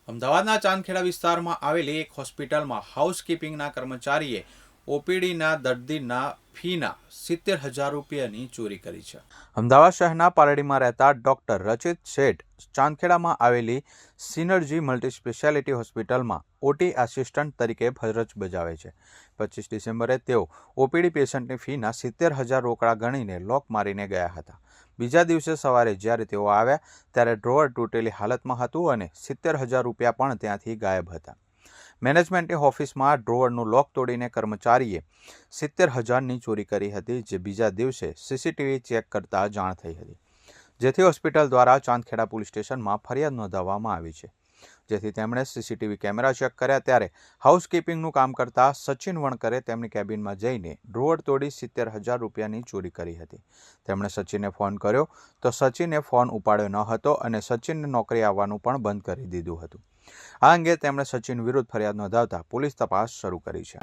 અમદાવાદના ચાંદખેડા વિસ્તારમાં આવેલી એક હોસ્પિટલમાં હાઉસકીપિંગના કર્મચારીએ ઓપીડીના દર્દીના ફીના 70,000 રૂપિયાની ચોરી કરી છે। અમદાવાદ શહેરના પાલડીમાં રહેતા ડોક્ટર રચિત શેઠ ચાંદખેડામાં આવેલી સિનર્જી મલ્ટી સ્પેશિયાલિટી હોસ્પિટલમાં ઓટી આસિસ્ટન્ટ તરીકે ફરજ બજાવે છે। 25 ડિસેમ્બરે તેઓ ઓપીડી પેશન્ટની ફીના 70,000 રોકડા ગણીને લોક મારીને ગયા હતા। બીજા દિવસે સવારે જ્યારે તેઓ આવ્યા ત્યારે ડ્રોવર તૂટેલી હાલતમાં હતું અને 70,000 રૂપિયા પણ ત્યાંથી ગાયબ હતા। મેનેજમેન્ટની ઓફિસમાં ડ્રોવરનું લોક તોડીને કર્મચારીએ 70,000ની ચોરી કરી હતી, જે બીજા દિવસે સીસીટીવી ચેક કરતા જાણ થઈ હતી, જેથી હોસ્પિટલ દ્વારા ચાંદખેડા પોલીસ સ્ટેશનમાં ફરિયાદ નોંધાવવામાં આવી છે। જેથી તેમણે સીસીટીવી કેમેરા ચેક કર્યા ત્યારે હાઉસકીપિંગનું કામ કરતા સચિન વણકરે તેમની કેબિનમાં જઈને ડ્રોવર તોડી 70,000 રૂપિયાની ચોરી કરી હતી। તેમણે સચિનને ફોન કર્યો તો સચિને ફોન ઉપાડ્યો ન હતો અને સચિનને નોકરી આવવાનું પણ બંધ કરી દીધું હતું। આ અંગે તેમણે સચિન વિરુદ્ધ ફરિયાદ નોંધાવતા પોલીસ તપાસ શરૂ કરી છે।